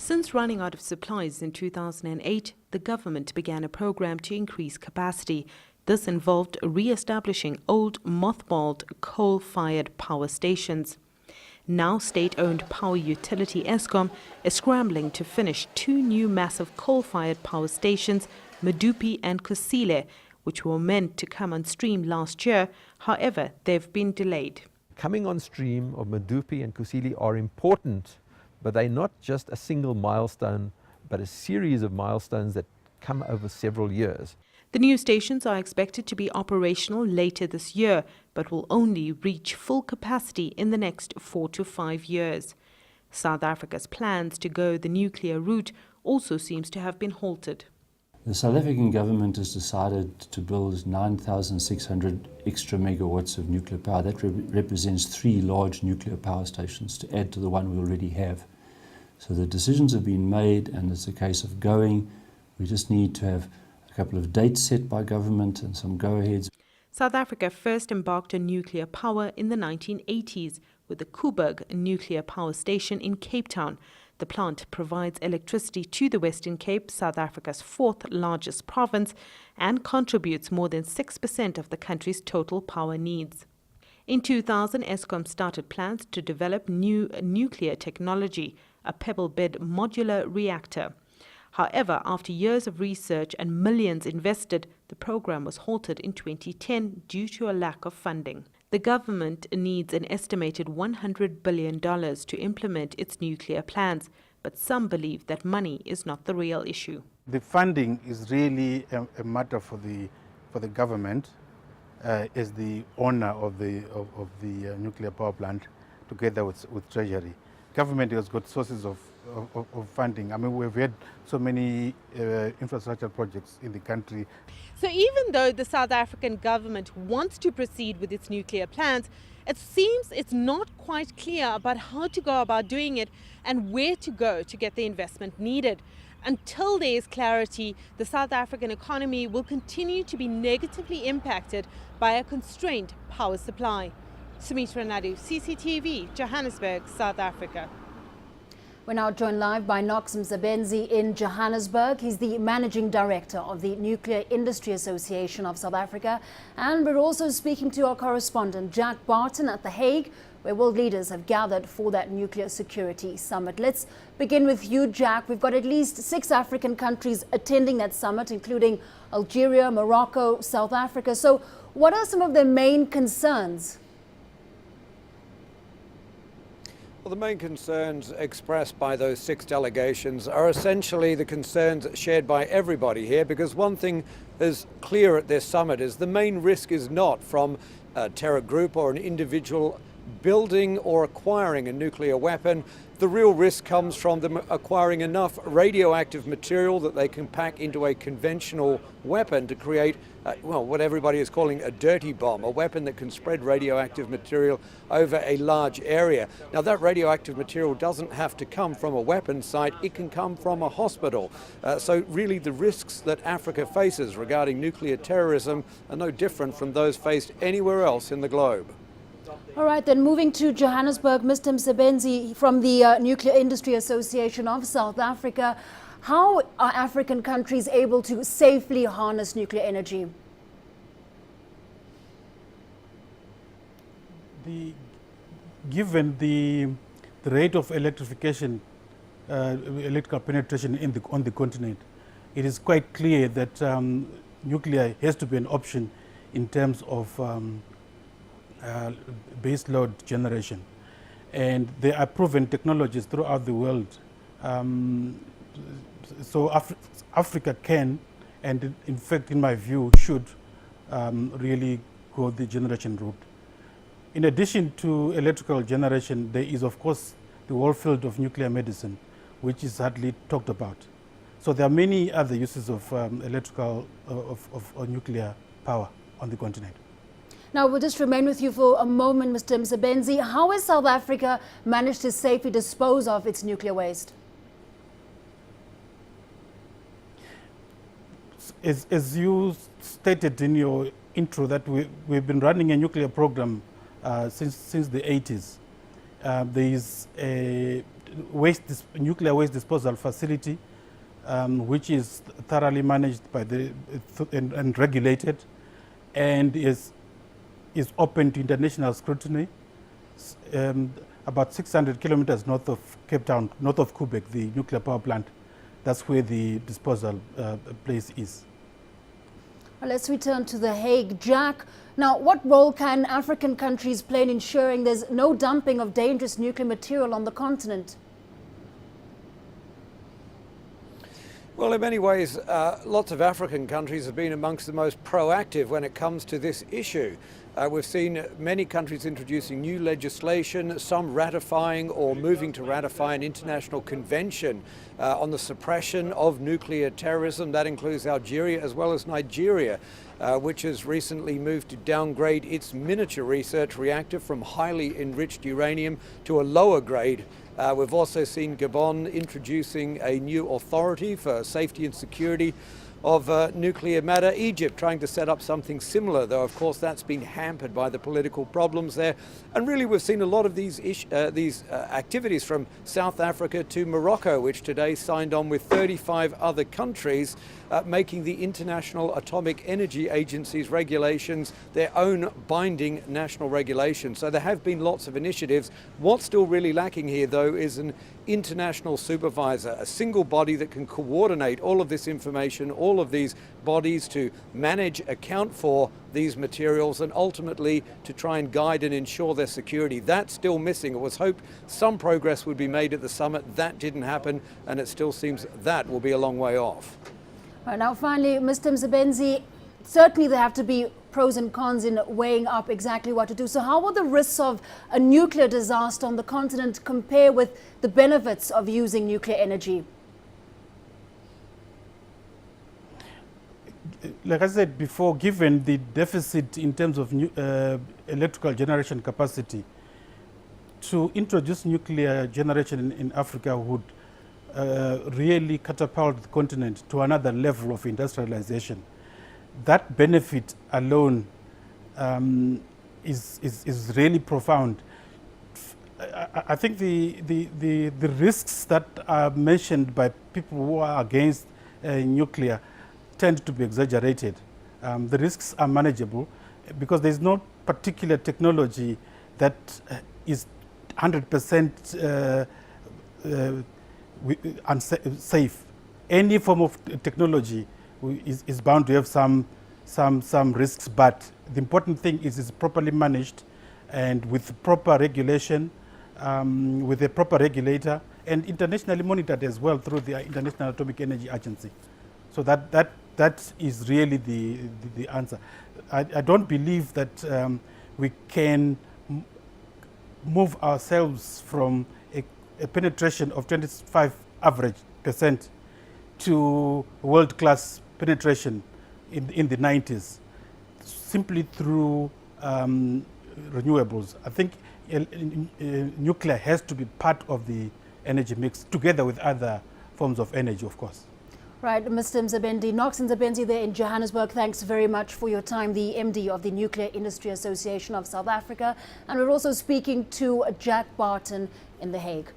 Since running out of supplies in 2008, the government began a program to increase capacity. This involved re-establishing old, mothballed coal-fired power stations. Now state-owned power utility Eskom is scrambling to finish two new massive coal-fired power stations, Medupi and Kusile, which were meant to come on stream last year. However, they've been delayed. Coming on stream of Medupi and Kusile are important, but they're not just a single milestone, but a series of milestones that come over several years. The new stations are expected to be operational later this year, but will only reach full capacity in the next 4 to 5 years. South Africa's plans to go the nuclear route also seems to have been halted. The South African government has decided to build 9,600 extra megawatts of nuclear power. That represents 3 large nuclear power stations to add to the one we already have. So the decisions have been made and it's a case of going. We just need to have a couple of dates set by government and some go-aheads. South Africa first embarked on nuclear power in the 1980s with the Koeberg nuclear power station in Cape Town. The plant provides electricity to the Western Cape, South Africa's 4th largest province, and contributes more than 6% of the country's total power needs. In 2000, Eskom started plans to develop new nuclear technology, a pebble-bed modular reactor. However, after years of research and millions invested, the program was halted in 2010 due to a lack of funding. The government needs an estimated $100 billion to implement its nuclear plans, but some believe that money is not the real issue. The funding is really a matter for the government as the owner of the nuclear power plant, together with Treasury. Government has got sources of funding. I mean, we've had so many infrastructure projects in the country. So even though the South African government wants to proceed with its nuclear plans, it seems it's not quite clear about how to go about doing it and where to go to get the investment needed. Until there is clarity, the South African economy will continue to be negatively impacted by a constrained power supply. Sumitra Nadu, CCTV, Johannesburg, South Africa. We're now joined live by Knox Msebenzi in Johannesburg. He's the Managing Director of the Nuclear Industry Association of South Africa. And we're also speaking to our correspondent, Jack Barton, at The Hague, where world leaders have gathered for that nuclear security summit. Let's begin with you, Jack. We've got at least 6 African countries attending that summit, including Algeria, Morocco, South Africa. So what are some of their main concerns? Well, the main concerns expressed by those 6 delegations are essentially the concerns shared by everybody here, because one thing is clear at this summit is the main risk is not from a terror group or an individual building or acquiring a nuclear weapon. The real risk comes from them acquiring enough radioactive material that they can pack into a conventional weapon to create, what everybody is calling a dirty bomb, a weapon that can spread radioactive material over a large area. Now, that radioactive material doesn't have to come from a weapon site, it can come from a hospital. So really the risks that Africa faces regarding nuclear terrorism are no different from those faced anywhere else in the globe. All right, then moving to Johannesburg, Mr. Msebenzi from the Nuclear Industry Association of South Africa. How are African countries able to safely harness nuclear energy? Given the rate of electrification, electrical penetration on the continent, it is quite clear that nuclear has to be an option in terms of base load generation, and there are proven technologies throughout the world. So Africa can, and in fact, in my view, should really go the generation route. In addition to electrical generation, there is, of course, the whole field of nuclear medicine, which is hardly talked about. So there are many other uses of electrical of nuclear power on the continent. Now, we'll just remain with you for a moment, Mr. Msebenzi. How has South Africa managed to safely dispose of its nuclear waste? As you stated in your intro, that we've been running a nuclear program since the 80s. There is a nuclear waste disposal facility, which is thoroughly managed by and regulated, and is open to international scrutiny. About 600 kilometers north of Cape Town, north of Koeberg, the nuclear power plant. That's where the disposal place is. Well, let's return to The Hague. Jack, now what role can African countries play in ensuring there's no dumping of dangerous nuclear material on the continent? Well, in many ways, lots of African countries have been amongst the most proactive when it comes to this issue. We've seen many countries introducing new legislation, some ratifying or moving to ratify an international convention on the suppression of nuclear terrorism. That includes Algeria as well as Nigeria, which has recently moved to downgrade its miniature research reactor from highly enriched uranium to a lower grade. We've also seen Gabon introducing a new authority for safety and security of nuclear matter. Egypt trying to set up something similar, though of course that's been hampered by the political problems there. And really we've seen a lot of these activities from South Africa to Morocco, which today signed on with 35 other countries, making the International Atomic Energy Agency's regulations their own binding national regulations. So there have been lots of initiatives. What's still really lacking here, though, is an international supervisor, a single body that can coordinate all of this information, all of these bodies to manage, account for these materials, and ultimately to try and guide and ensure their security. That's still missing. It was hoped some progress would be made at the summit. That didn't happen, and it still seems that will be a long way off. All right, now finally, Mr. Msebenzi, certainly there have to be pros and cons in weighing up exactly what to do. So how will the risks of a nuclear disaster on the continent compare with the benefits of using nuclear energy? Like I said before, given the deficit in terms of electrical generation capacity, to introduce nuclear generation in Africa would really catapult the continent to another level of industrialization. That benefit alone is really profound. I think the risks that are mentioned by people who are against nuclear tend to be exaggerated. The risks are manageable because there's no particular technology that is 100% unsafe. Any form of technology is bound to have some risks, but the important thing is it's properly managed and with proper regulation, with a proper regulator, and internationally monitored as well through the International Atomic Energy Agency. So that is really the answer. I don't believe that we can move ourselves from a penetration of 25% average to world-class penetration in the 90s simply through renewables. I think nuclear has to be part of the energy mix together with other forms of energy, of course. Right, Mr. Msebenzi, Knox Msebenzi there in Johannesburg, thanks very much for your time, the MD of the Nuclear Industry Association of South Africa. And we're also speaking to Jack Barton in The Hague.